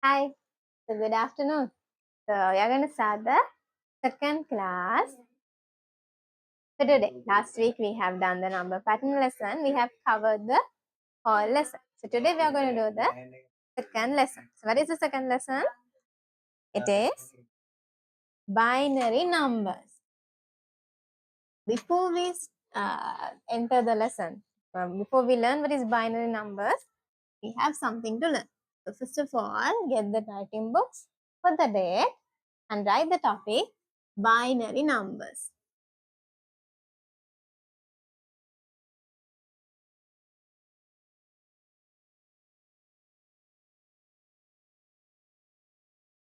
Hi, so good afternoon. So we are going to start the second class. So today, last week we have done the number pattern lesson. We have covered the whole lesson. So today we are going to do the second lesson. So what is the second lesson? It is binary numbers. Before we enter the lesson, before we learn what is binary numbers, we have something to learn. So first of all, get the writing books, put the date and write the topic binary numbers.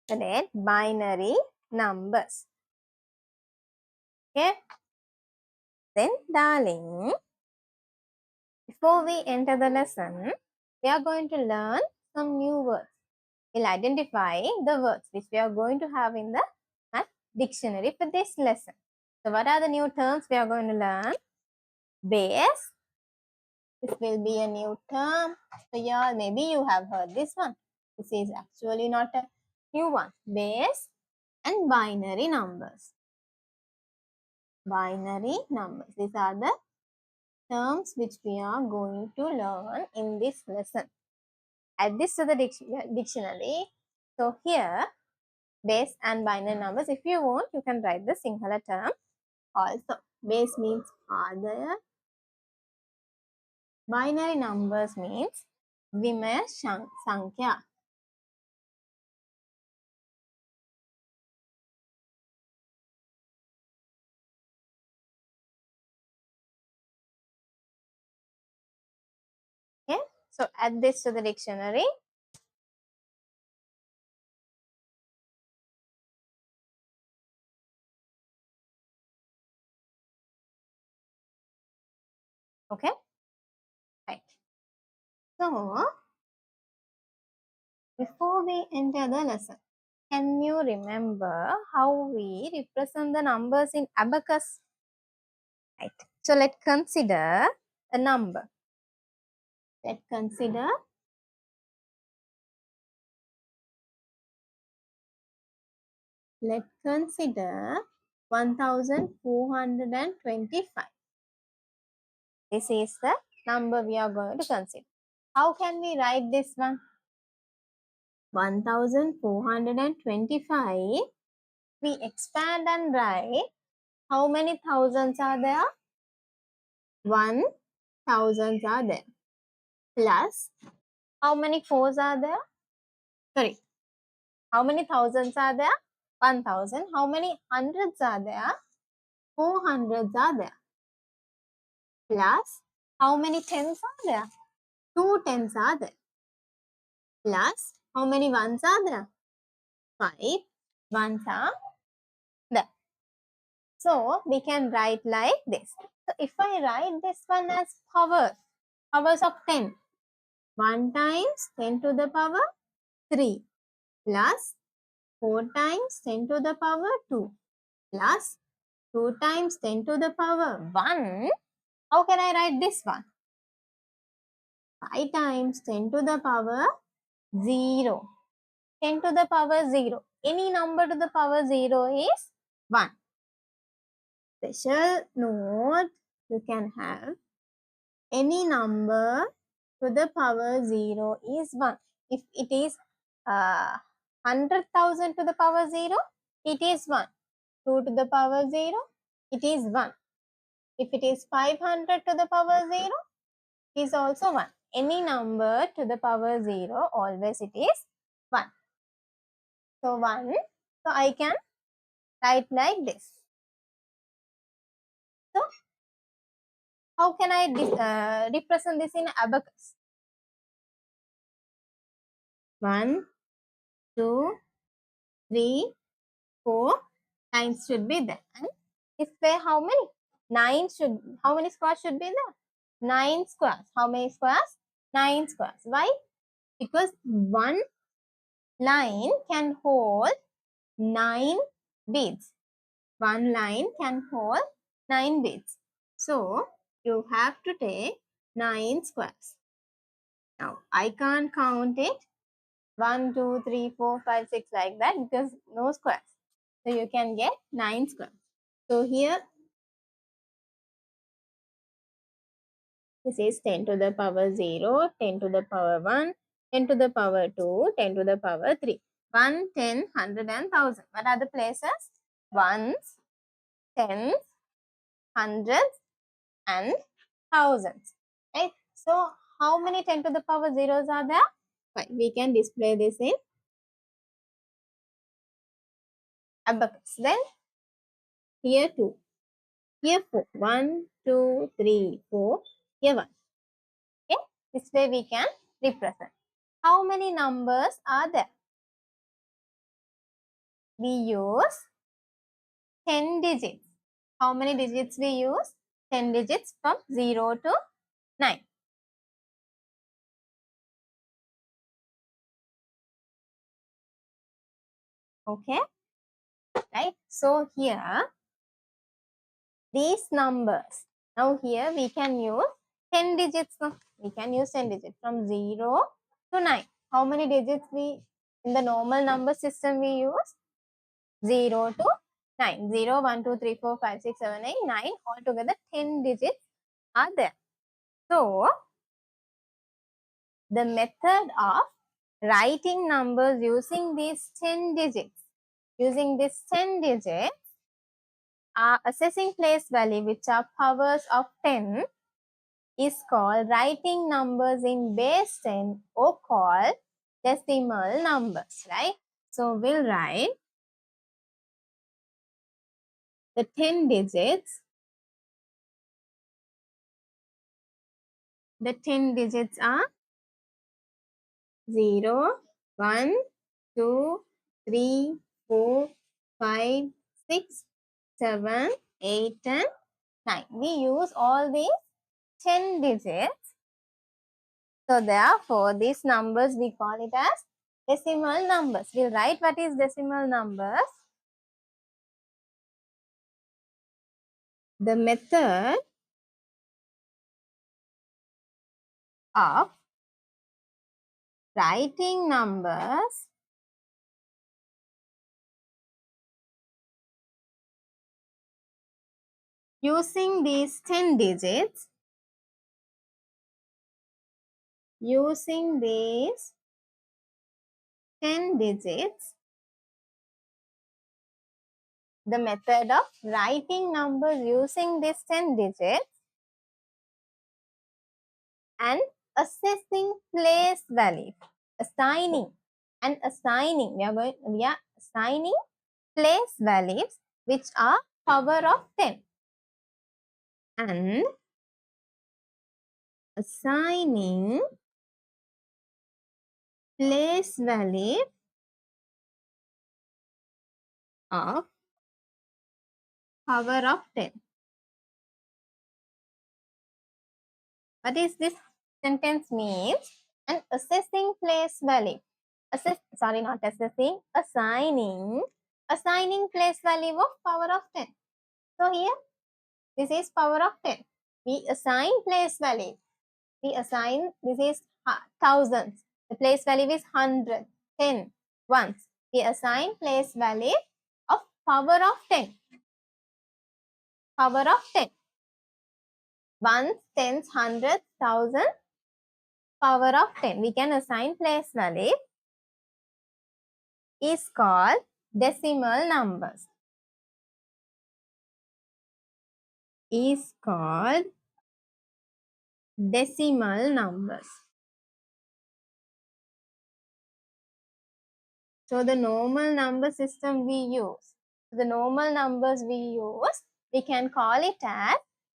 The date binary numbers. Okay. Then darling, before we enter the lesson, we are going to learn some new words. We'll identify the words which we are going to have in the dictionary for this lesson. So what are the new terms we are going to learn? Base. This will be a new term. So yeah, maybe you have heard this one. This is actually not a new one. Base and binary numbers. Binary numbers. These are the terms which we are going to learn in this lesson. Add this to the dictionary. So here, base and binary numbers. If you want, you can write the singular term also. Base means father. Binary numbers means Vimaya Sankhya. Okay, so add this to the dictionary. Okay, right. So, before we enter the lesson, can you remember how we represent the numbers in abacus? Right. So, let's consider a number. Let's consider 1425. This is the number we are going to consider. How can we write this one? 1425. We expand and write. How many thousands are there? 1000s are there. Plus, how many fours are there? Sorry. How many thousands are there? 1000. How many hundreds are there? 400s are there. Plus, how many tens are there? 2 tens are there. Plus, how many ones are there? 5 ones are there. So, we can write like this. So, if I write this one as powers of 10. 1 times 10 to the power 3 plus 4 times 10 to the power 2 plus 2 times 10 to the power 1. How can I write this one? 5 times 10 to the power 0. 10 to the power 0. Any number to the power 0 is 1. Special note, you can have any number to the power 0 is 1. If it is 100,000 to the power 0, it is 1. 2 to the power 0, it is 1. If it is 500 to the power 0, it is also 1. Any number to the power 0, always it is 1. So 1, so I can write like this. So how can I represent this in abacus? 1, 2, 3, 4 lines should be there. And if there, how many? 9 should, how many squares should be there? 9 squares. How many squares? 9 squares. Why? Because one line can hold 9 beads. One line can hold 9 beads. So, you have to take 9 squares. Now, I can't count it. 1, 2, 3, 4, 5, 6 like that because no squares. So you can get 9 squares. So here this is 10 to the power 0, 10 to the power 1, 10 to the power 2, 10 to the power 3. 1, 10, 100 and 1000. What are the places? Ones, tens, hundreds and thousands. Right? So how many 10 to the power zeros are there? Fine. We can display this in abacus. Then here 2, here 4. 1, 2, 3, 4. Here 1. Okay. This way we can represent. How many numbers are there? We use 10 digits. How many digits we use? 10 digits from 0 to 9. Okay. Right. So here these numbers. Now here we can use 10 digits. We can use 10 digits from 0 to 9. How many digits we in the normal number system we use? 0 to 9. 0, 1, 2, 3, 4, 5, 6, 7, 8, 9. Altogether 10 digits are there. So the method of writing numbers using these 10 digits, using this 10 digits are assessing place value which are powers of 10 is called writing numbers in base 10 or called decimal numbers, right? So we'll write the 10 digits. The 10 digits are 0, 1, 2, 3, 4, 5, 6, 7, 8 and 9. We use all these 10 digits. So therefore, these numbers we call it as decimal numbers. We'll write what is decimal numbers. The method of writing numbers using these 10 digits, using these 10 digits, the method of writing numbers using these 10 digits and assessing place value, assigning and assigning. We are assigning place values which are power of 10 and assigning place value of power of 10. What is this sentence means? And assessing place value. Not assessing, assigning place value of power of 10. So here, this is power of 10. We assign place value. We assign, this is thousands. The place value is 100, 10, ones. We assign place value of power of 10. Power of 10. Ones, tens, hundreds, thousands, power of 10. We can assign place value is called decimal numbers. Is called decimal numbers. So the normal number system we use, the normal numbers we use, we can call it as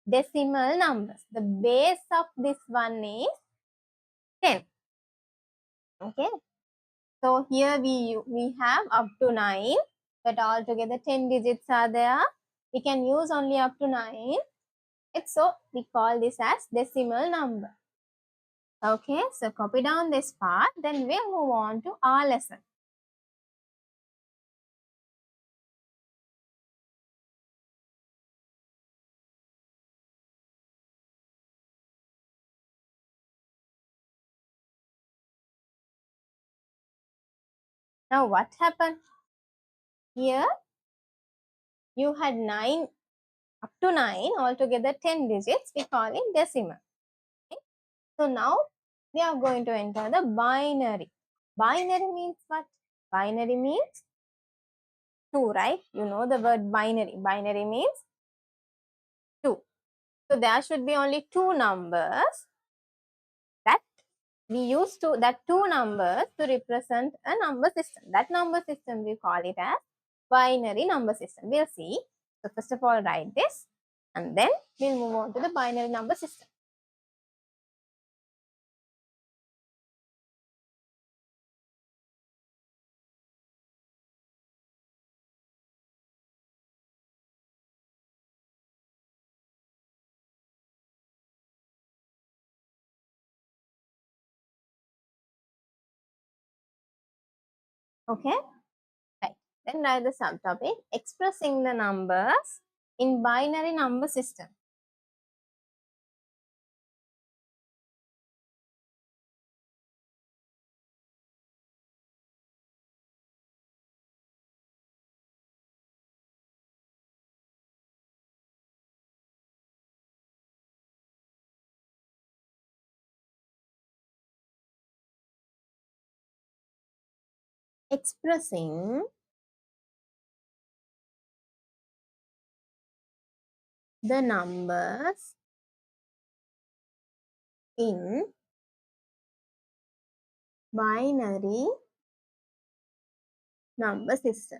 decimal numbers. The base of this one is 10. Okay. So here we have up to 9, but altogether 10 digits are there. We can use only up to 9. So we call this as decimal number. Okay, so copy down this part, then we'll move on to our lesson. Now what happened? Here you had 9 up to 9, altogether 10 digits. We call it decimal. Okay? So now we are going to enter the binary. Binary means what? Binary means 2, right? You know the word binary. Binary means 2. So there should be only 2 numbers that we use that 2 numbers to represent a number system. That number system we call it as binary number system. We'll see. So first of all, write this and then we'll move on to the binary number system. Okay? Right. Then write the subtopic expressing the numbers in binary number system. Expressing the numbers in binary number system.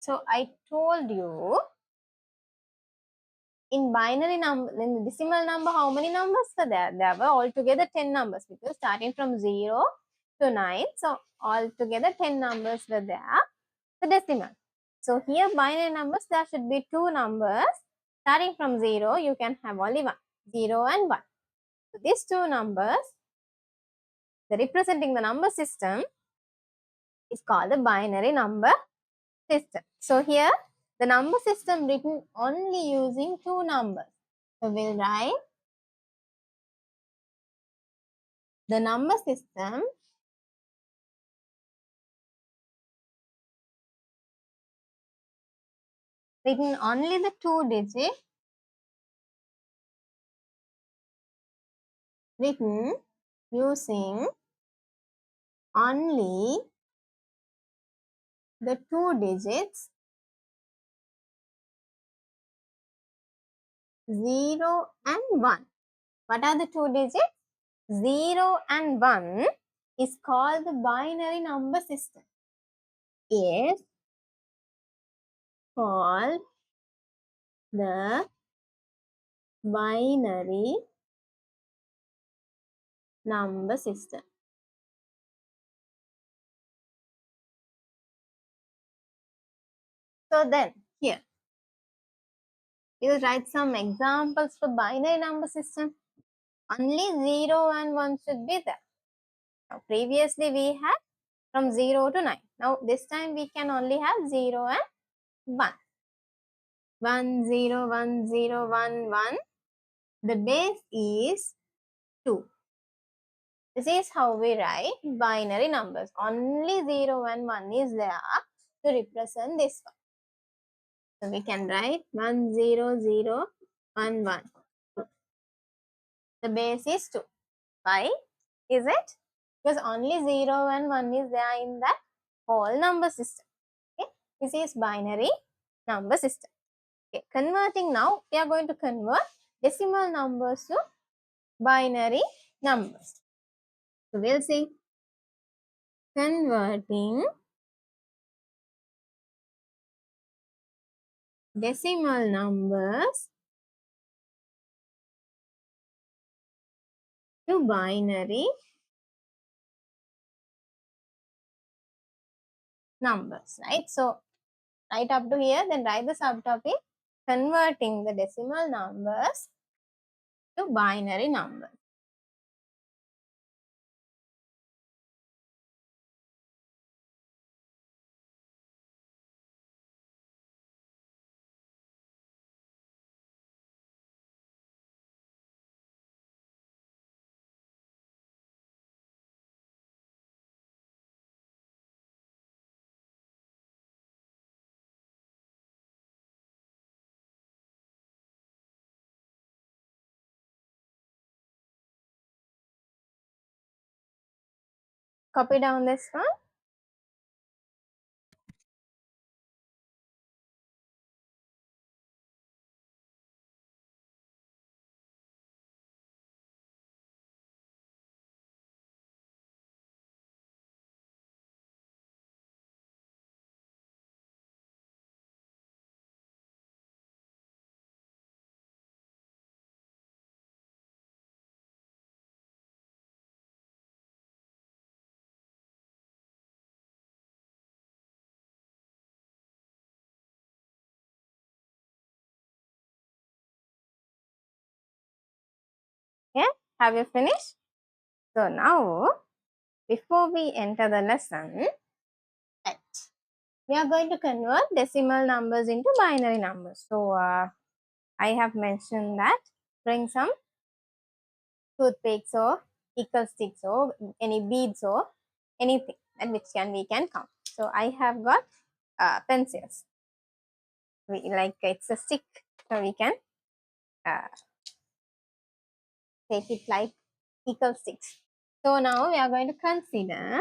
So I told you in binary number, in decimal number, how many numbers were there? There were altogether 10 numbers because starting from 0 to 9. So altogether 10 numbers were there, the decimal. So here binary numbers, there should be 2 numbers. Starting from 0, you can have only 1, 0 and 1. So these 2 numbers, the representing the number system is called the binary number system. So here the number system written only using 2 numbers. So we'll write the number system written only the 2 digit written using only the 2 digits 0 and 1. What are the 2 digits? 0 and 1 is called the binary number system. Is called the binary number system. So then here we'll write some examples for binary number system. Only 0 and 1 should be there. Now previously we had from 0 to 9. Now this time we can only have 0 and 1. 1, 0, 1, 0, 1, 1. The base is 2. This is how we write binary numbers. Only 0 and 1 is there to represent this one. So we can write 1, 0, 0, 1, 1. The base is 2. Why is it? Because only 0 and 1 is there in that whole number system. Okay? This is binary number system. Okay. Converting now, we are going to convert decimal numbers to binary numbers. So we'll see converting decimal numbers to binary numbers, right? So right up to here, then write the subtopic converting the decimal numbers to binary numbers. copy down this one. Yeah, have you finished? So now, before we enter the lesson, right, we are going to convert decimal numbers into binary numbers. So I have mentioned that bring some toothpicks or equal sticks or any beads or anything and which we can count. So I have got pencils. Like it's a stick, so we can uh, take it like equal sticks. So now we are going to consider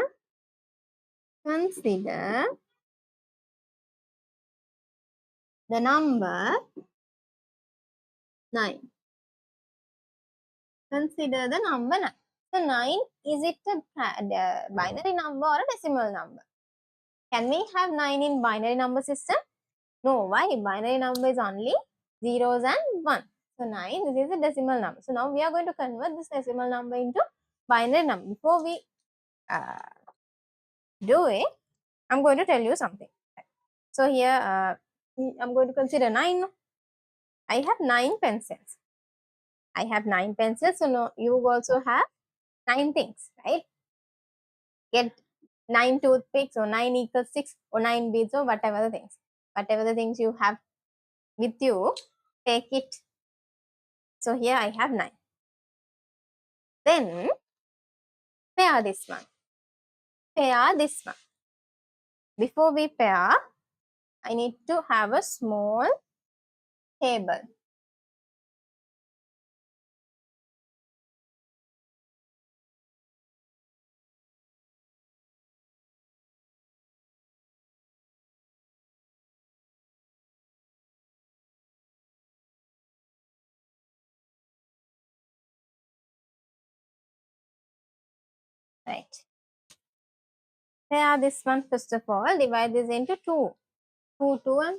the number 9. Consider the number 9. So 9, is it a binary number or a decimal number? Can we have 9 in binary number system? No, why? Binary number is only zeros and 1. So 9, this is a decimal number. So now we are going to convert this decimal number into binary number. Before we do it, I'm going to tell you something. So here, I'm going to consider 9. I have 9 pencils. I have 9 pencils, so no, you also have 9 things, right? Get 9 toothpicks or 9 equals 6 or 9 beads or whatever the things. Whatever the things you have with you, take it. So here I have 9. Then pair this one. Pair this one. Before we pair, I need to have a small table. Right. Pair this one first of all. Divide this into 2. 2, 2 and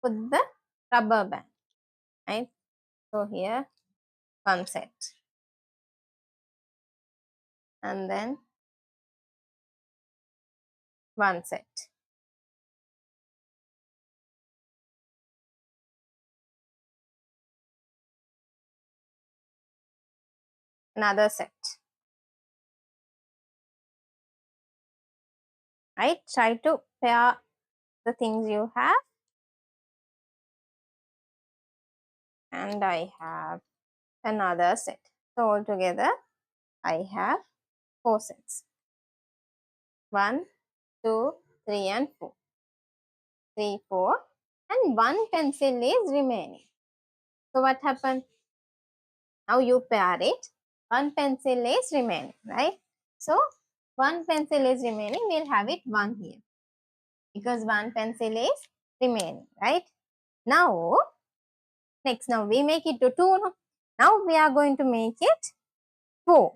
put the rubber band. Right. So here one set. And then one set. Another set. Right. Try to pair the things you have. And I have another set. So altogether I have 4 sets. 1, 2, 3 and 4. 3, 4 and 1 pencil is remaining. So what happened? Now you pair it. 1 pencil is remaining, right? So 1 pencil is remaining. We'll have it 1 here because 1 pencil is remaining, right? Now, next, now we make it to 2. Now we are going to make it 4,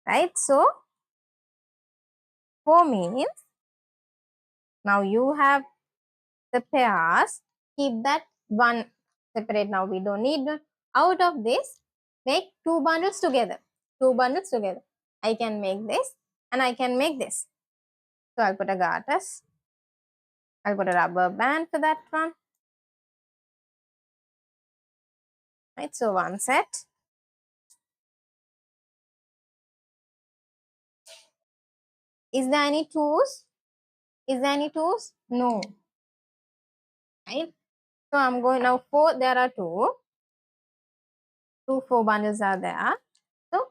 right? So 4 means now you have the pairs, keep that one separate. Now we don't need out of this, make 2 bundles together. 2 bundles together. I can make this and I can make this. So I'll put a garters. I'll put a rubber band for that one. Right, so one set. Is there any twos? Is there any twos? No. Right? So I'm going now 4, there are 2. 2 4 bundles are there. So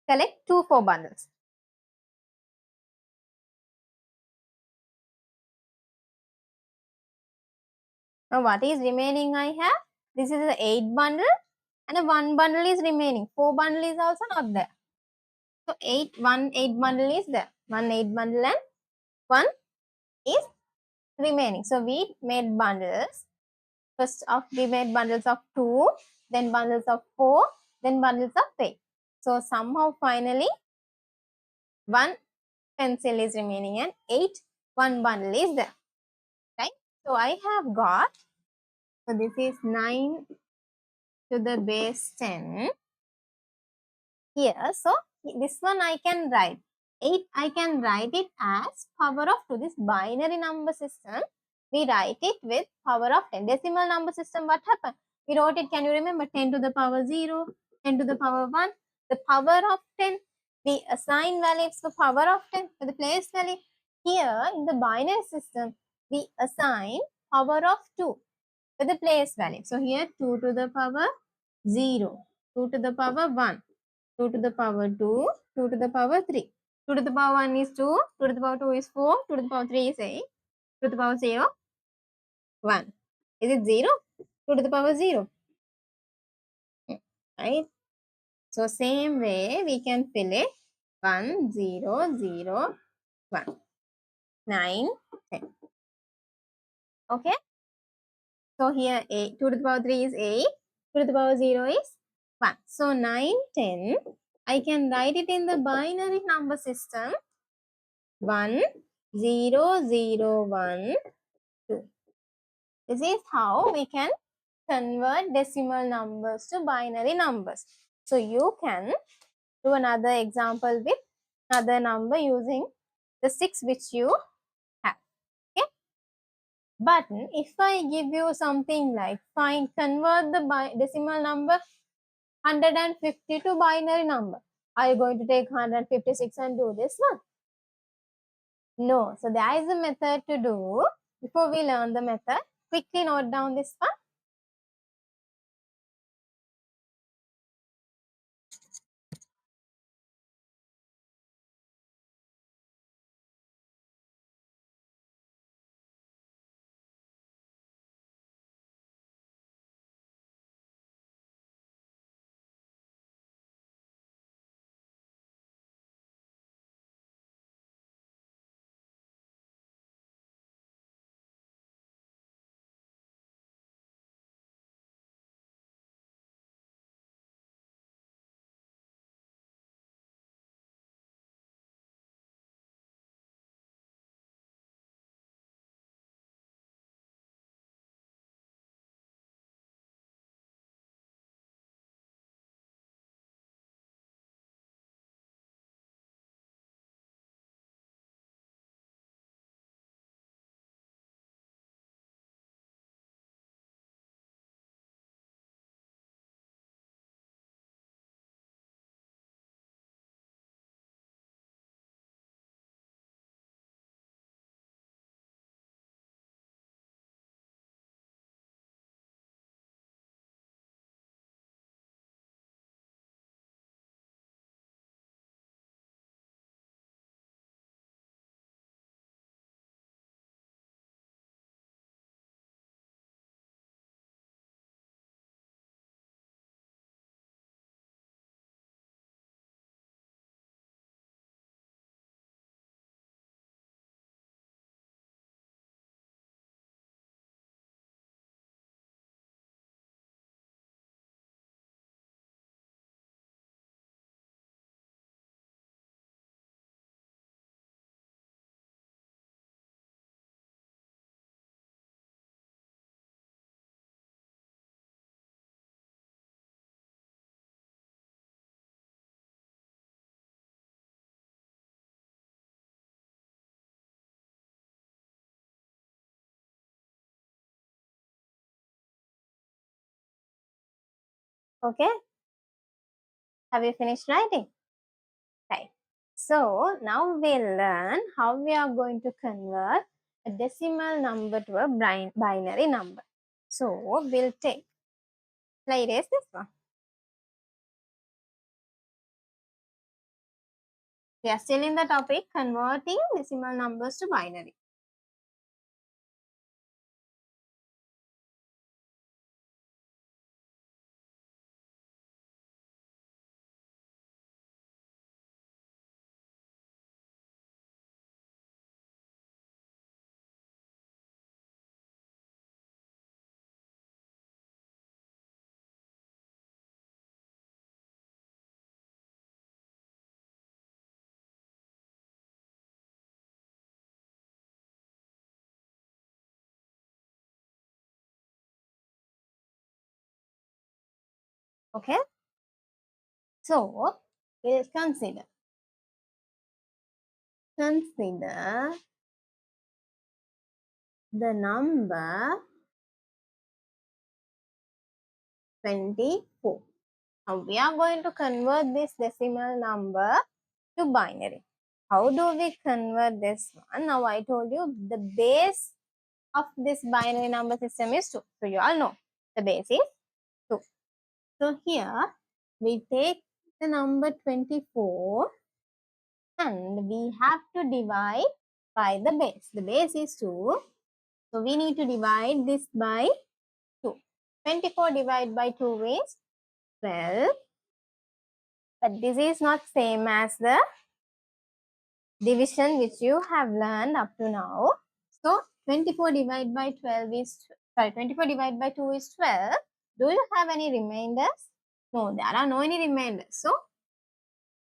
collect 2 4 bundles. Now what is remaining I have? This is the 8 bundle and a 1 bundle is remaining. 4 bundle is also not there. So 8 bundle is there. 8 bundle and 1 is remaining. So we made bundles. First of we made bundles of 2, then bundles of 4, then bundles of 8. So somehow finally 1 pencil is remaining and 1 bundle is there. Right? So I have got, so this is 9 to the base 10 here. So this one I can write 8. I can write it as power of 2. This binary number system, we write it with power of 10. Decimal number system, what happened? We wrote it, can you remember? 10 to the power 0, 10 to the power 1, the power of 10. We assign values for power of 10 for the place value. Here in the binary system, we assign power of 2 for the place value. So here 2 to the power 0, 2 to the power 1, 2 to the power 2, 2 to the power 3. 2 to the power 1 is 2, 2 to the power 2 is 4, 2 to the power 3 is 8, 2 to the power 0, 1. Is it 0? 2 to the power 0. Right? So same way we can fill it 1, 0, 0, 1, 9, 10. Okay? So here 8, 2 to the power 3 is 8, 2 to the power 0 is 1. So 9, 10, I can write it in the binary number system 1, 0, 0, 1, 2. This is how we can convert decimal numbers to binary numbers. So you can do another example with another number using the 6 which you have. Okay. But if I give you something like convert the decimal number 150 to binary number, are you going to take 156 and do this one? No. So there is a method to do. Before we learn the method, quickly note down this one. Okay. Have you finished writing? Right. So now we'll learn how we are going to convert a decimal number to a binary number. So we'll take, let's erase this one. We are still in the topic converting decimal numbers to binary. Okay. So we'll consider the number 24. Now we are going to convert this decimal number to binary. How do we convert this one? Now I told you the base of this binary number system is 2. So you all know the base is 2. So here we take the number 24 and we have to divide by the base. The base is 2. So we need to divide this by 2. 24 divided by 2 is 12. But this is not same as the division which you have learned up to now. So 24 divided by 12 is, 24 divided by 2 is 12. Do you have any remainders? No, there are no any remainders. So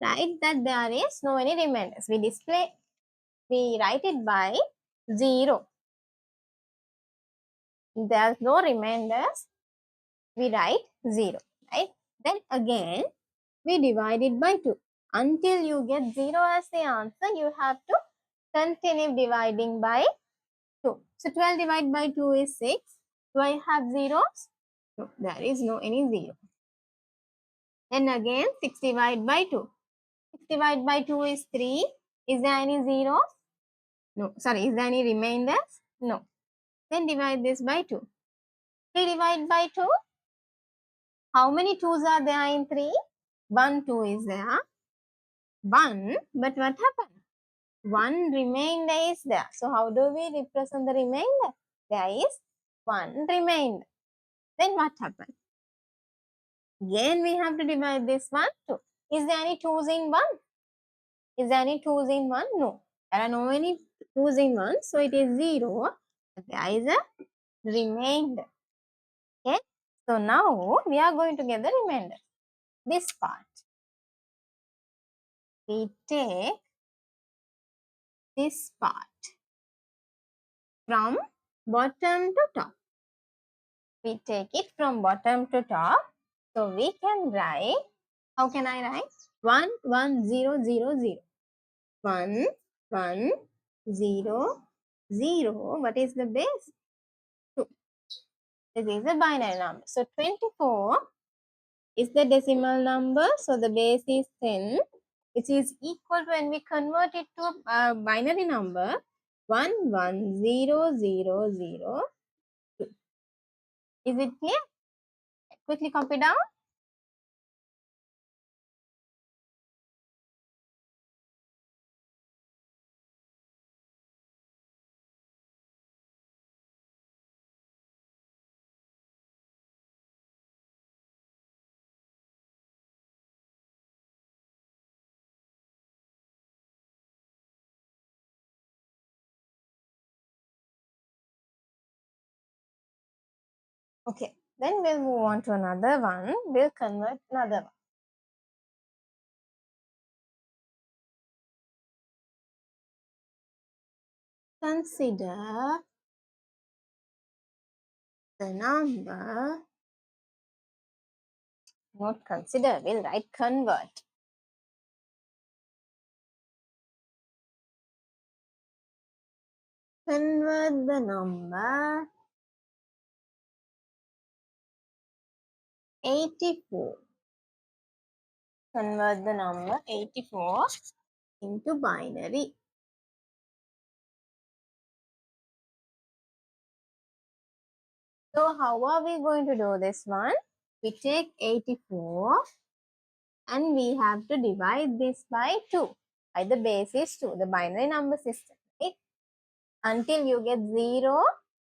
write that there is no any remainders. We write it by 0. There's no remainders. We write 0, right? Then again, we divide it by 2. Until you get 0 as the answer, you have to continue dividing by 2. So 12 divided by 2 is 6. Do I have zeros? No, there is no any 0. Then again 6 divided by 2. 6 divided by 2 is 3. Is there any zeros? No. Sorry, is there any remainders? No. Then divide this by 2. 3 divided by 2. How many 2's are there in 3? 1 2 is there. 1. But what happened? 1 remainder is there. So how do we represent the remainder? There is 1 remainder. Then what happened? Again we have to divide this one 2. Is there any 2's in 1? Is there any 2's in 1? No. There are no any 2's in 1. So it is 0. There is a remainder. Okay. So now we are going to get the remainder. This part. We take this part from bottom to top. We take it from bottom to top. So we can write, how can I write? 1 1 0 0 0. 1 1 0 0. What is the base? 2. This is a binary number. So 24 is the decimal number. So the base is 10, which is equal to, when we convert it to a binary number, 1 1 0 0 0 2. Is it clear? Quickly copy down. Okay, then we'll move on to another one. We'll convert another one. Consider the number, not consider, we'll write convert. Convert the number 84. Convert the number 84 into binary. So how are we going to do this one? We take 84 and we have to divide this by 2. By the base is 2, the binary number system. Right? Until you get 0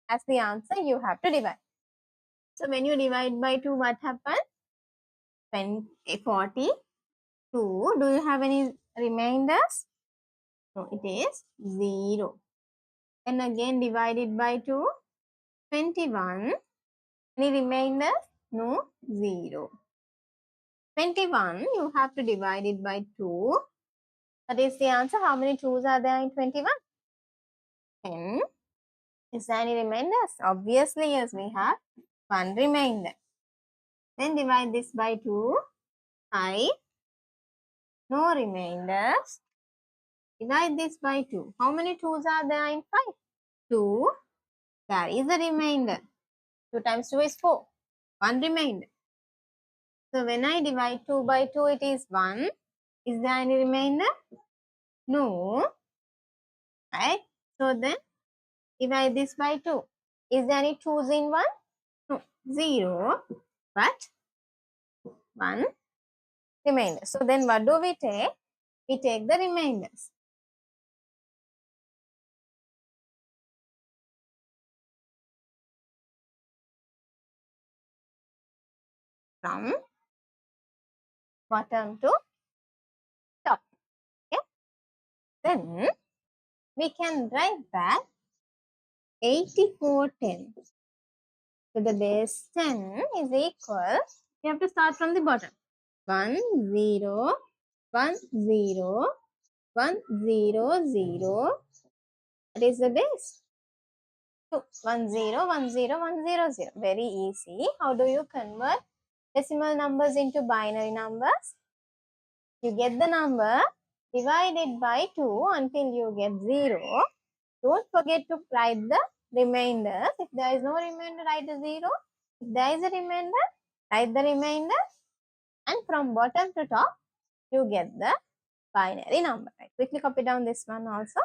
as the answer, you have to divide. So when you divide by 2, what happens? 42. Do you have any remainders? No, it is 0. And again divided by 2, 21. Any remainders? No, 0. 21, you have to divide it by 2. That is the answer. How many 2's are there in 21? 10. Is there any remainders? Obviously, yes, we have 1 remainder. Then divide this by 2. 5. No remainders. Divide this by 2. How many 2s are there in 5? 2. There is a remainder. 2 times 2 is 4. 1 remainder. So when I divide 2 by 2, it is 1. Is there any remainder? No. Right? So then divide this by 2. Is there any 2's in 1? No. 0. But 1 remainder. So then what do we take? We take the remainders. From bottom to top. Okay? Then we can write that 84 tenths to the base 10 is equal. We have to start from the bottom. 1 0 1 0 1 0 0. That is the base. So 1 0 1 0 1 0 0. Very easy. How do you convert decimal numbers into binary numbers? You get the number, divide it by 2 until you get 0. Don't forget to write the remainders. If there is no remainder, write the 0. If there is a remainder, write the remainder. And from bottom to top, you get the binary number. Right? Quickly copy down this one also.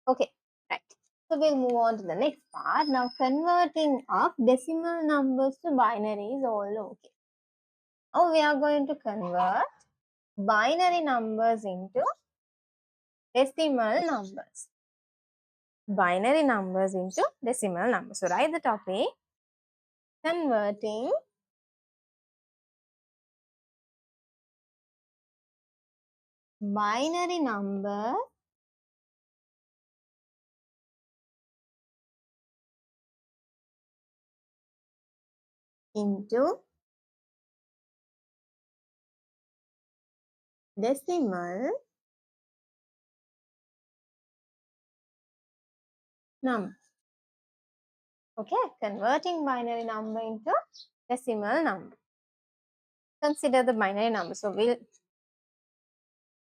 Okay, right. So we'll move on to the next part. Now converting of decimal numbers to binary is all okay. Now we are going to convert binary numbers into decimal numbers. Binary numbers into decimal numbers. So write the topic, converting binary number into decimal number. Okay, converting binary number into decimal number. Consider the binary number. So we'll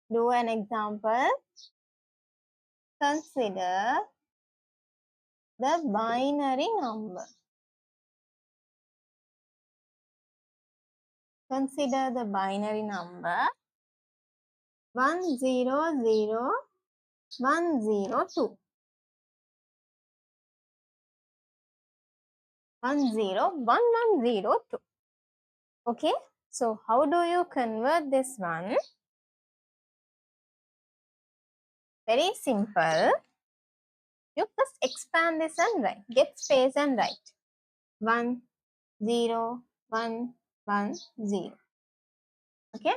do an example. Consider the binary number. Consider the binary number 100102. 101102. Okay, so how do you convert this one? Very simple. You just expand this and write. Get space and write. 1 0 1 1 0. Okay,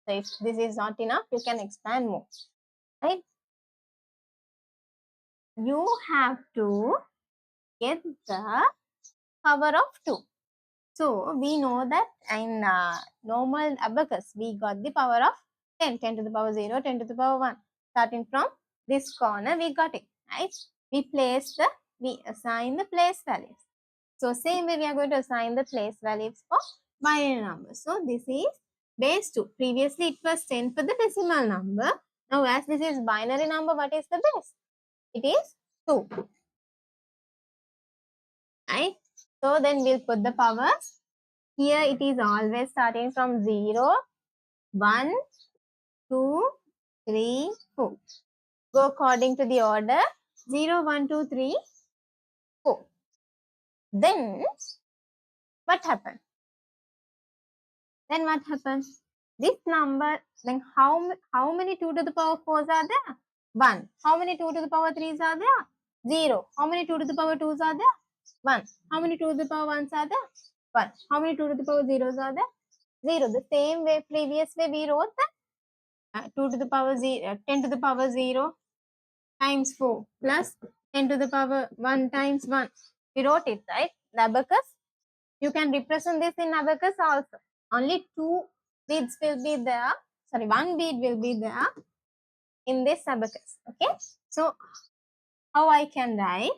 so if this is not enough, you can expand more. Right? You have to get the power of 2. So we know that in normal abacus, we got the power of 10, 10 to the power 0, 10 to the power 1. Starting from this corner, we got it, right? We place the we assign the place values. So same way we are going to assign the place values for binary numbers. So this is base 2. Previously it was 10 for the decimal number. Now as this is binary number, what is the base? It is 2. Right? So then we'll put the powers. Here it is always starting from 0, 1, 2, 3, 4. Go according to the order 0, 1, 2, 3, 4. Then what happens? Then what happens? This number, then how many 2 to the power 4s are there? 1. How many 2 to the power 3s are there? 0. How many 2 to the power 2s are there? 1. How many 2 to the power 1s are there? 1. How many 2 to the power 0s are there? 0. The same way, previous way we wrote that 2 to the power 0, 10 to the power 0 times 4 plus 10 to the power 1 times 1. We wrote it, right? The abacus. You can represent this in abacus also. Only 2 beads will be there. Sorry, 1 bead will be there in this abacus. Okay. So, how I can write?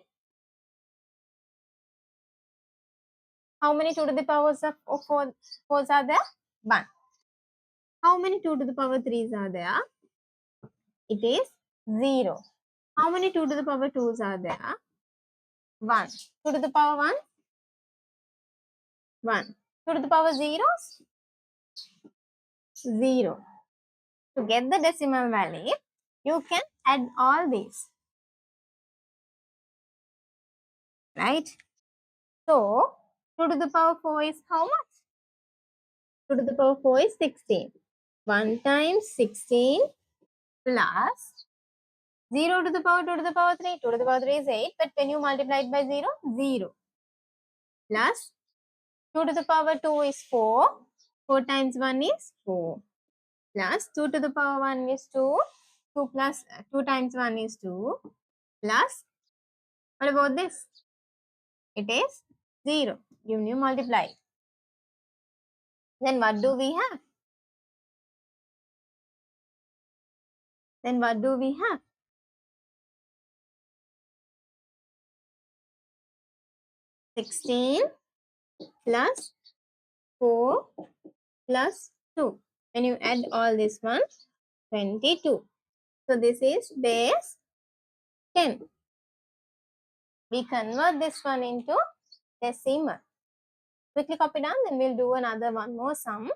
How many 2 to the powers of 4s are there? 1. How many 2 to the power 3s are there? It is 0. How many 2 to the power 2s are there? 1. 2 to the power 1? 1. 2 to the power zeros? 0. To get the decimal value, you can add all these. Right? So, 2 to the power 4 is how much? 2 to the power 4 is 16. 1 times 16 plus 0 to the power 2 to the power 3. 2 to the power 3 is 8, but when you multiply it by 0, 0. Plus 2 to the power 2 is 4. 4 times 1 is 4. Plus 2 to the power 1 is 2. 2 plus 2 times 1 is 2. Plus, what about this? It is 0. You multiply. Then what do we have? Then what do we have? 16 plus 4 plus 2. When you add all this one, 22. So this is base 10. We convert this one into decimal. Quickly copy down, then we'll do another one more sum.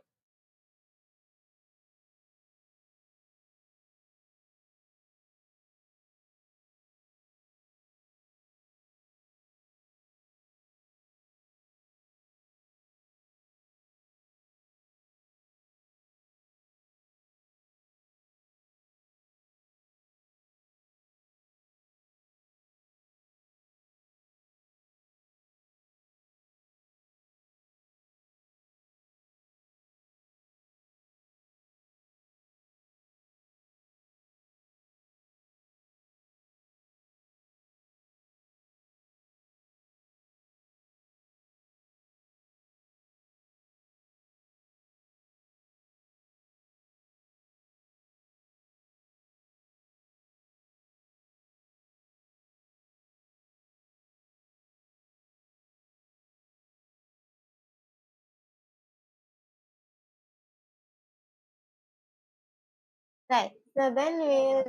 Right. So then we'll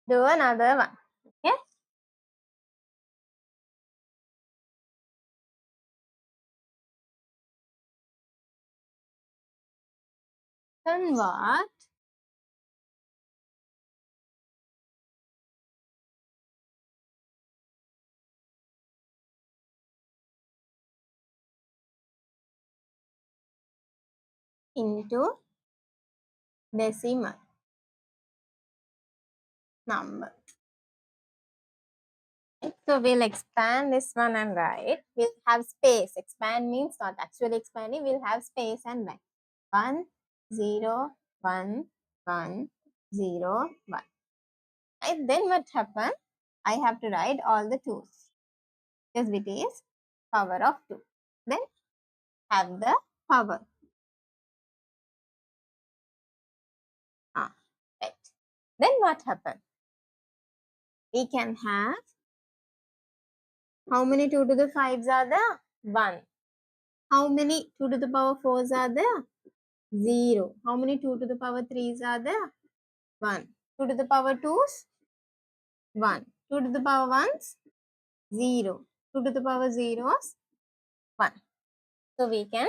do another one. Okay. Convert into decimal number. So we'll expand this one and write. We'll have space. Expand means not actually expanding. We'll have space and write 1, 0, 1, 1, 0, 1. Right? Then what happens? I have to write all the 2's because it is power of 2. Then have the power. Right. Then what happened? We can have, how many 2 to the 5s are there? 1. How many 2 to the power 4s are there? 0. How many 2 to the power 3s are there? 1. 2 to the power 2s? 1. 2 to the power 1s? 0. 2 to the power 0s? 1. So we can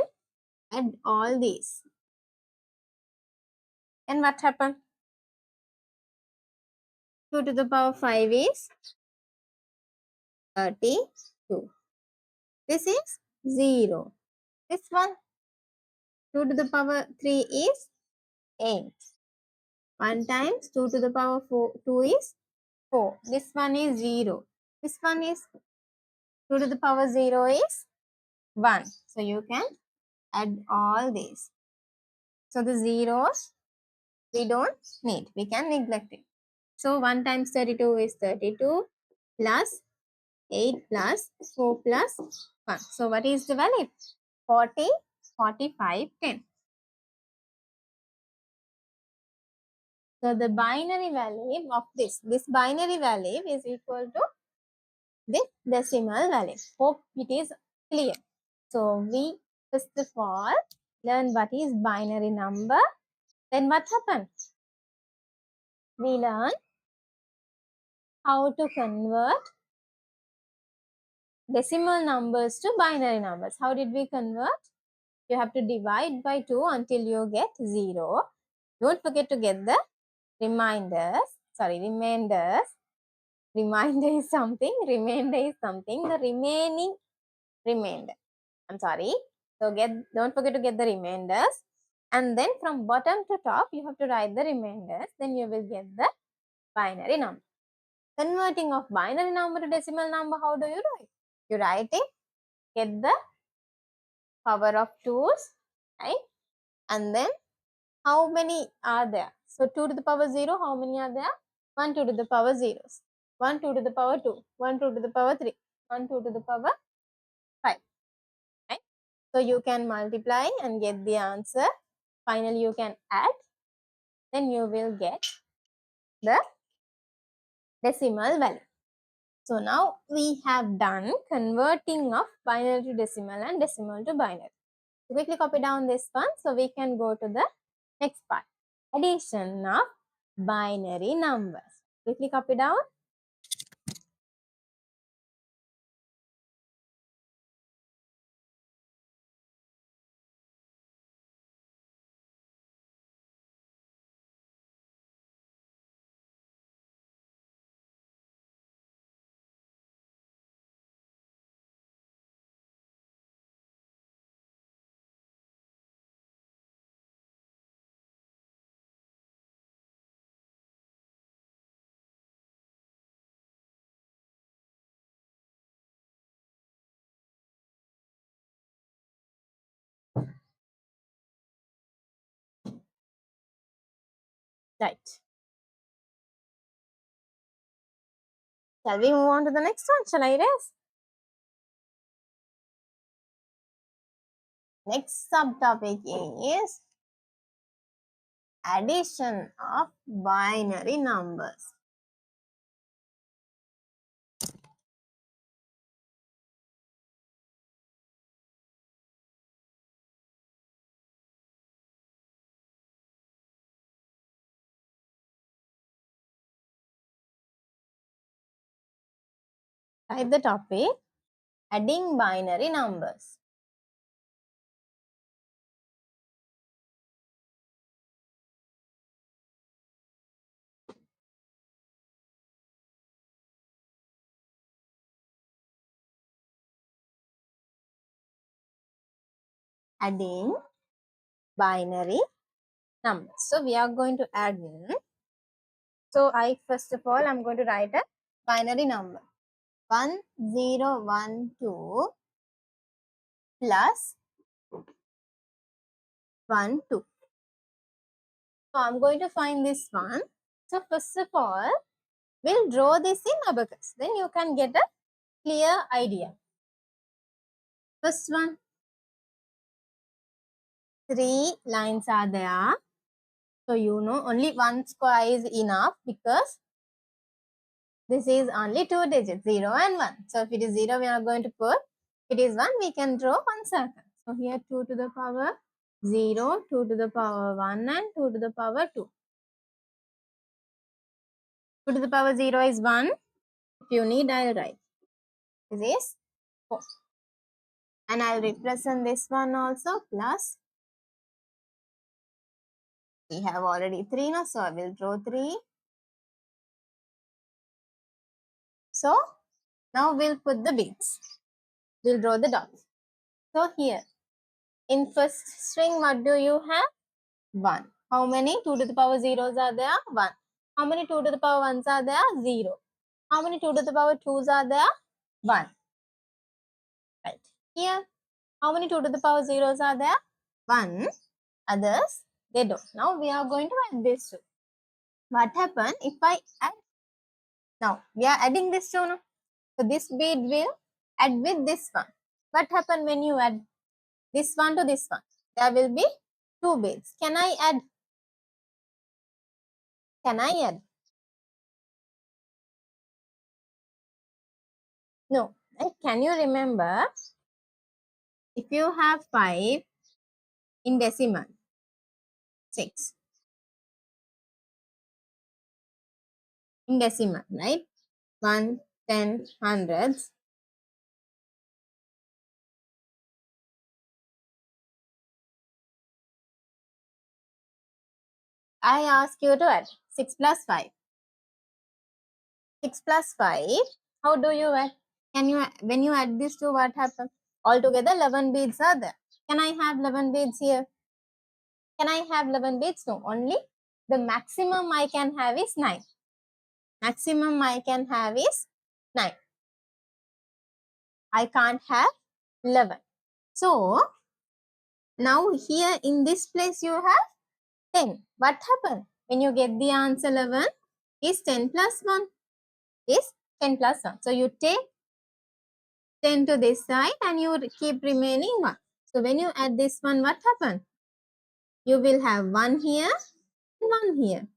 add all these. And what happened? 2 to the power 5 is 32. This is 0. This one, 2 to the power 3 is 8. 1 times 2 to the power 2 is 4. This one is 0. This one is 2 to the power 0 is 1. So you can add all these. So the zeros we don't need. We can neglect it. So 1 times 32 is 32 plus 8 plus 4 plus 1. So what is the value? 40, 45, 10. So the binary value of this binary value is equal to this decimal value. Hope it is clear. So we first of all learn what is binary number. Then what happens? We learn how to convert decimal numbers to binary numbers. How did we convert? You have to divide by 2 until you get 0. Don't forget to get the remainders. Reminder is something. Remainder is something. The remaining remainder. I'm sorry. So don't forget to get the remainders. And then from bottom to top, you have to write the remainders. Then you will get the binary number. Converting of binary number to decimal number, how do you do it? You write it, get the power of 2's, right? And then how many are there? So 2 to the power 0, how many are there? 1 2 to the power 0s. 1 2 to the power 2, 1 2 to the power 3, 1 2 to the power 5. Right? So you can multiply and get the answer. Finally, you can add. Then you will get the decimal value. So now we have done converting of binary to decimal and decimal to binary. So quickly copy down this one so we can go to the next part. Addition of binary numbers. Quickly copy down. Right. Shall we move on to the next one? Shall I erase? Next subtopic is addition of binary numbers. Type the topic, adding binary numbers. Adding binary numbers. So we are going to add in. So first of all, I'm going to write a binary number. 1012 plus 12. So I'm going to find this one. So first of all, we'll draw this in abacus. Then you can get a clear idea. First one, 3 lines are there. So you know only 1 square is enough because this is only 2 digits, 0 and 1. So if it is 0, we are going to put. If it is 1, we can draw 1 circle. So here 2 to the power 0, 2 to the power 1 and 2 to the power 2. 2 to the power 0 is 1. If you need, I'll write. This is 4. And I'll represent this one also plus. We have already 3 now, so I will draw 3. So now we'll put the beads. We'll draw the dots. So here, in first string, what do you have? 1. How many 2 to the power zeros are there? 1. How many 2 to the power 1s are there? 0. How many 2 to the power 2s are there? 1. Right. Here, how many 2 to the power zeros are there? 1. Others, they don't. Now we are going to add this two. What happen if I add? Now we are adding this two. No? So this bead will add with this one. What happen when you add this one to this one? There will be 2 beads. Can I add? Can I add? No. Right? Can you remember if you have 5 in decimal, 6 in decimal, right? 1, 10, hundreds. I ask you to add 6 plus 5. 6 plus 5. How do you add? Can you, when you add these two, what happens? Altogether 11 beads are there. Can I have 11 beads here? Can I have 11 beads? No, only the maximum I can have is 9. Maximum I can have is 9. I can't have 11. So, now here in this place you have 10. What happened? When you get the answer 11 is 10 plus 1 is 10 plus 1. So, you take 10 to this side and you keep remaining 1. So, when you add this one, what happened? You will have 1 here and 1 here.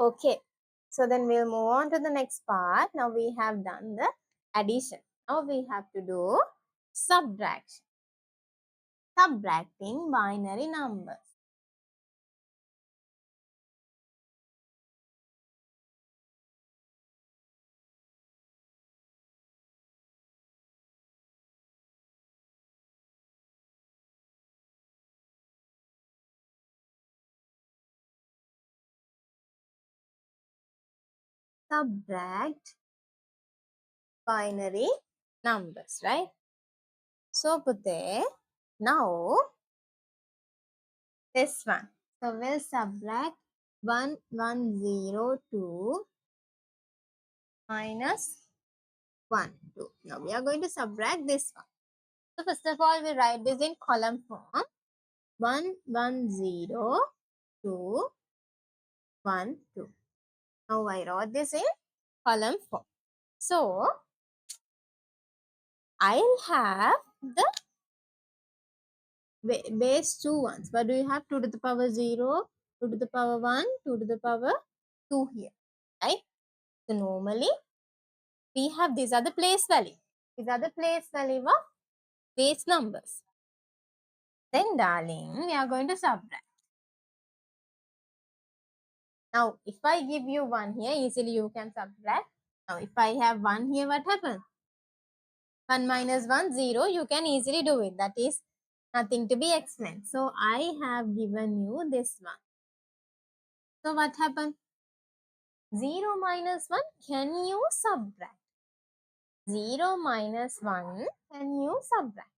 Okay. So then we'll move on to the next part. Now we have done the addition. Now we have to do subtraction. Subtracting binary numbers. Subtract binary numbers, right? So put there. Now this one. So we'll subtract 1102 minus 1, 2. Now we are going to subtract this one. So first of all, we write this in column form. 1102 1, 2. Now I wrote this in column form. So I'll have the base 2 ones. But do you have 2 to the power 0, 2 to the power 1, 2 to the power 2 here, right? So normally we have these are the place value. These are the place value of base numbers. Then darling, we are going to subtract. Now if I give you 1 here, easily you can subtract. Now if I have 1 here, what happens? 1 minus 1, 0. You can easily do it. That is nothing to be explained. So I have given you this one. So what happened? 0 minus 1, can you subtract? 0 minus 1, can you subtract?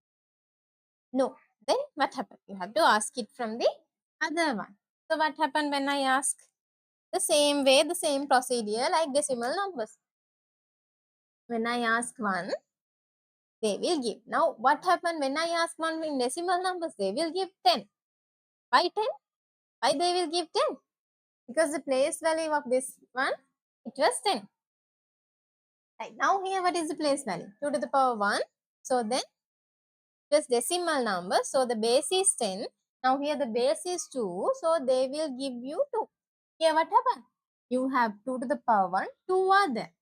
No. Then what happened? You have to ask it from the other one. So what happened when I ask? The same way, the same procedure like decimal numbers. When I ask 1, they will give. Now what happened when I ask 1 in decimal numbers? They will give 10. Why 10? Why they will give 10? Because the place value of this one, it was 10. Right. Now here what is the place value? 2 to the power 1. So then it was decimal number. So the base is 10. Now here the base is 2. So they will give you 2. Here what happened? You have 2 to the power 1. 2 are there.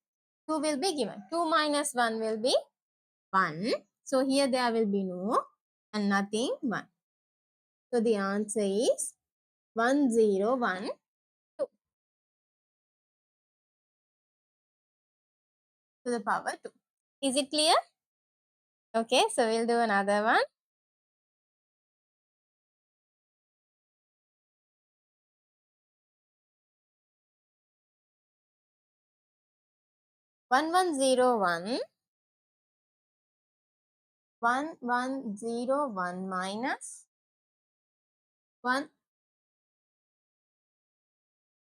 2 will be given. 2 minus 1 will be 1. So here there will be no and nothing 1. So the answer is 101. To the power 2. Is it clear? Okay, so we'll do another one. 1101 1101 minus 1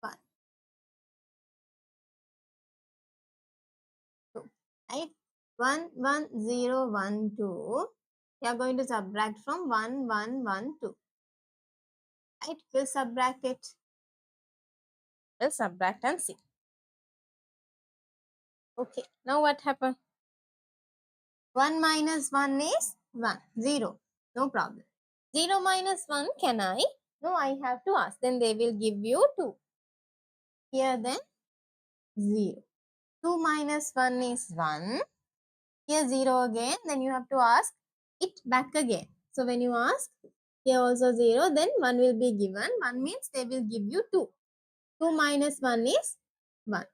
1 2, right? 11012. We are going to subtract from 1112. Right? We'll subtract it. We'll subtract and see. Okay. Now what happened? 1 minus 1 is 1. 0. No problem. 0 minus 1, can I? No, I have to ask. Then they will give you 2. Here then 0. 2 minus 1 is 1. Here 0 again. Then you have to ask it back again. So when you ask here also 0, then 1 will be given. 1 means they will give you 2. 2 minus 1 is 1.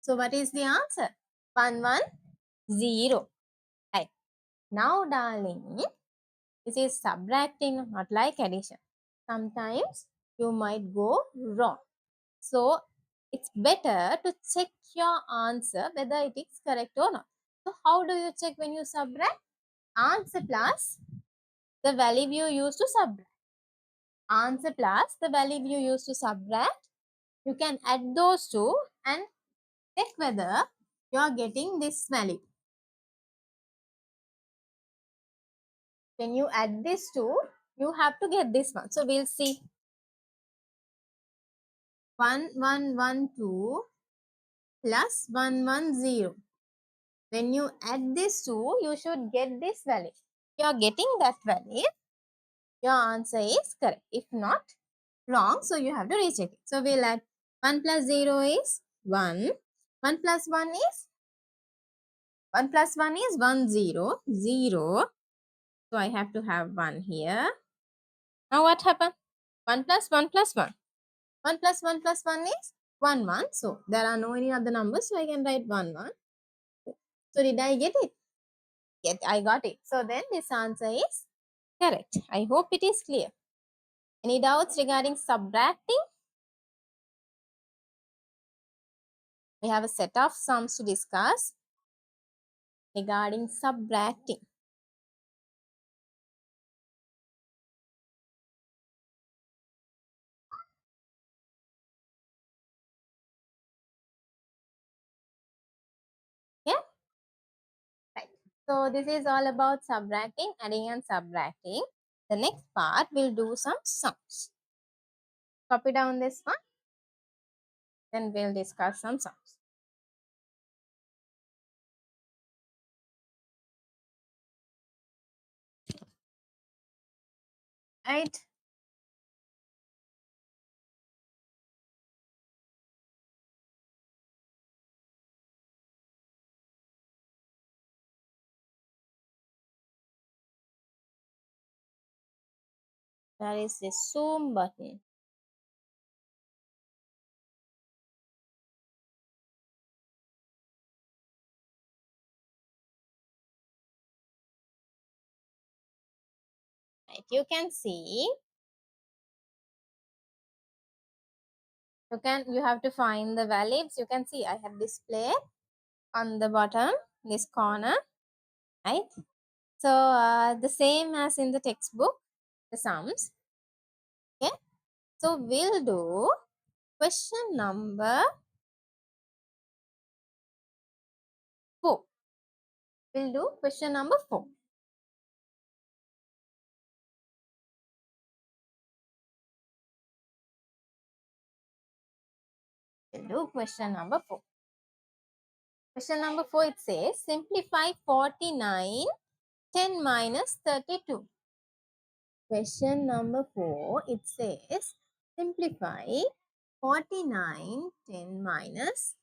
So what is the answer? 110. Right. Now darling, this is subtracting, not like addition. Sometimes you might go wrong. So it's better to check your answer whether it is correct or not. So how do you check when you subtract? Answer plus the value you use to subtract. Answer plus the value you use to subtract. You can add those two and check whether you are getting this value. When you add these two, you have to get this one. So we'll see. 1112 plus 110. When you add these two, you should get this value. If you are getting that value, your answer is correct. If not, wrong. So you have to recheck it. So we'll add 1 plus 0 is 1. 1 plus 1 is 1 plus 1 is 1 0 0. So I have to have 1 here. Now what happened? 1 plus 1 plus 1. 1 plus 1 plus 1 is 1 1. So there are no any other numbers. So I can write 1 1. So did I get it? Yes, I got it. So then this answer is correct. I hope it is clear. Any doubts regarding subtracting? We have a set of sums to discuss regarding subtracting. Yeah, right. So this is all about subtracting, adding and subtracting. The next part will do some sums. Copy down this one. Then we'll discuss some sums. Right. There is this zoom button. Right. You can see. You have to find the values. You can see I have displayed on the bottom, this corner, right? So the same as in the textbook, the sums. Okay. So we'll do question number 4. We'll do question number 4. We'll do question number 4. Question number 4, it says simplify 49, 10 minus 32. Question number 4, it says simplify 49, 10 minus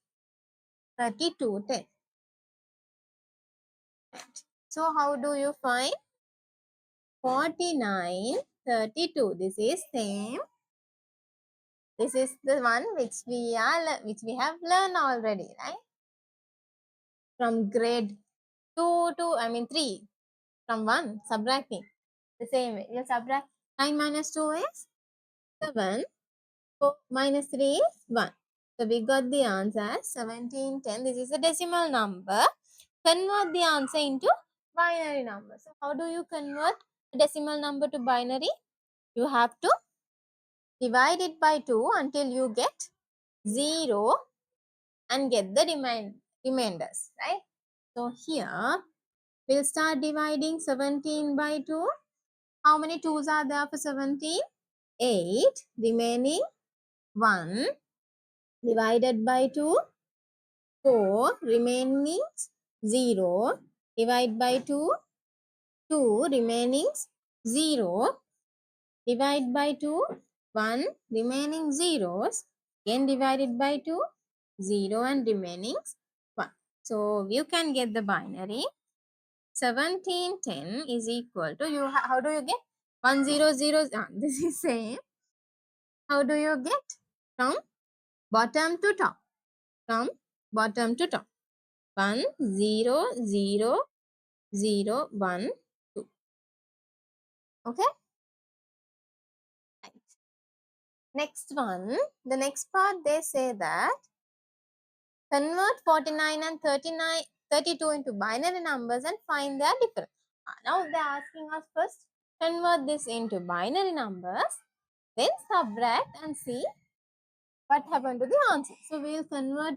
32, 10. Right. So how do you find 49, 32? This is same. This is the one which we have learned already, right? From grade 2 to 3, from 1 subtracting. The same way. You subtract 9 minus 2 is 7. 4 minus 3 is 1. So we got the answer as 1710. This is a decimal number. Convert the answer into binary number. So how do you convert a decimal number to binary? You have to divide it by 2 until you get 0 and get the remainders, right? So here we'll start dividing 17 by 2. How many 2's are there for 17? 8. Remaining 1 divided by 2. 4 remaining 0. Divide by 2. 2 remaining 0. Divide by 2. 1 remaining zeros. Again divided by 2. 0 and remaining 1. So you can get the binary. 1710 is equal to, how do you get 100? This is same. How do you get? From bottom to top. From bottom to top. 1 0 0 0 1 2. Okay. Right. Next one. The next part they say that convert 49 and 32 into binary numbers and find their difference. Now they are asking us first convert this into binary numbers, then subtract and see what happened to the answer. So we will convert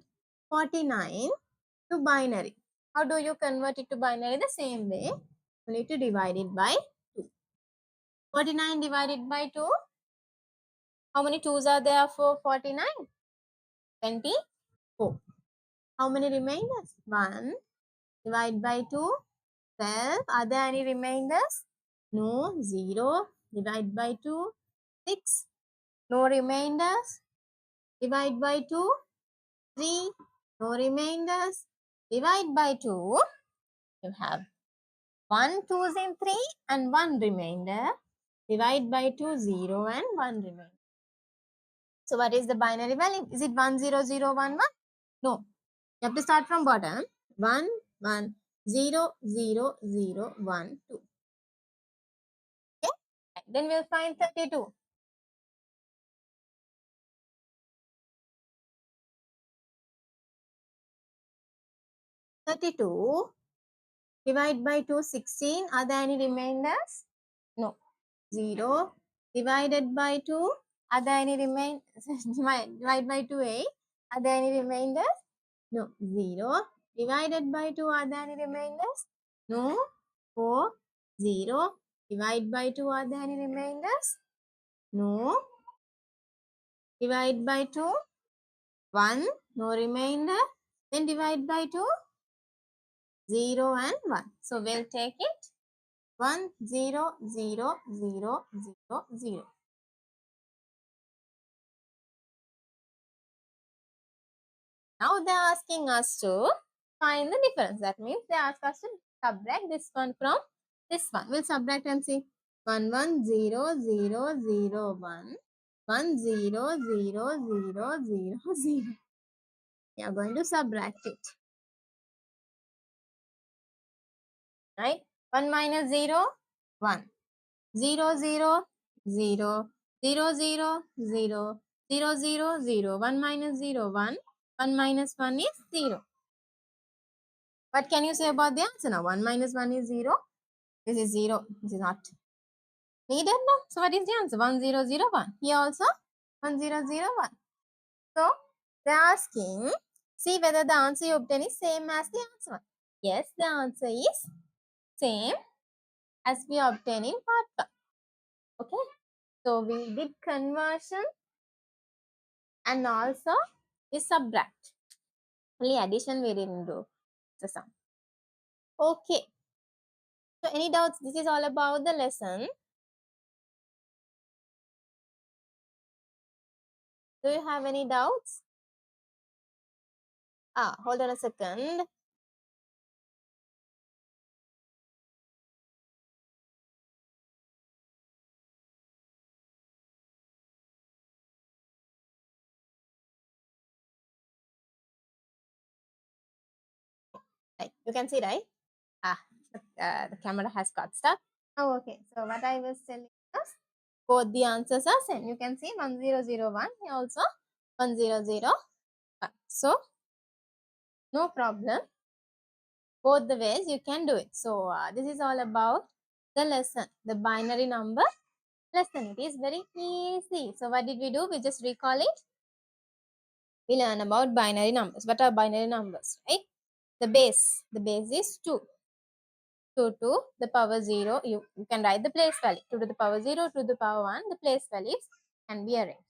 49 to binary. How do you convert it to binary? The same way. You need to divide it by 2. 49 divided by 2. How many 2's are there for 49? 24. How many remainders? 1. Divide by 2. 12. Are there any remainders? No. 0. Divide by 2. 6. No remainders. Divide by 2, 3. No remainders. Divide by 2. You have 1 2s in 3 and 1 remainder. Divide by 2, 0 and 1 remainder. So what is the binary value? Is it 1 0 0 1 1? No. You have to start from bottom. 1 1 0 0 0 1 2. Okay. Then we'll find 32. 32 divide by 2 16. Are there any remainders? No. 0 divided by 2. Are there any divide by 2 8. Are there any remainders? No. 0 divided by 2. Are there any remainders? No. 4 0 divide by 2. Are there any remainders? No. Divide by 2. 1. No remainder. Then divide by 2. 0 and 1. So we'll take it 1 0 0 0 0 0. Now they are asking us to find the difference. That means they ask us to subtract this one from this one. We'll subtract and see. 1 1 0 0 0 1 1 0 0 0 0 0. We are going to subtract it. Right? 1 minus 0, 1. 0 0 0 0 0 0 0 0 0. 1 minus 0, 1. 1 minus 1 is 0. What can you say about the answer now? 1 minus 1 is 0. This is 0. This is not needed now. So what is the answer? 1 0 0 1. Here also 1 0 0 1. So they are asking, see whether the answer you obtain is same as the answer 1. Yes, the answer is same as we obtain in part 1. Okay. So we did conversion and also we subtract. Only addition we didn't do. The sum. Okay. So any doubts? This is all about the lesson. Do you have any doubts? Hold on a second. Right. You can see, right? The camera has got stuck. Oh, okay. So what I was telling us, both the answers are same. You can see 1001. Here also 1001. So no problem. Both the ways you can do it. So this is all about the lesson, the binary number lesson. It is very easy. So what did we do? We just recall it. We learn about binary numbers. What are binary numbers, right? The base is 2. 2 to the power 0. You can write the place value. 2 to the power 0, to the power 1. The place values can be arranged.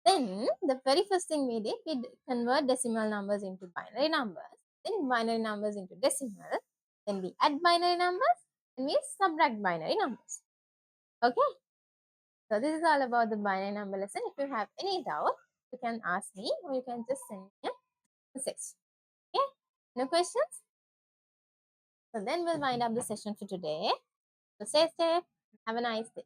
Then the very first thing we did, we convert decimal numbers into binary numbers. Then binary numbers into decimal. Then we add binary numbers and we subtract binary numbers. Okay. So this is all about the binary number lesson. If you have any doubt, you can ask me or you can just send me a message. Okay. No questions? So then we'll wind up the session for today. So stay safe. Have a nice day.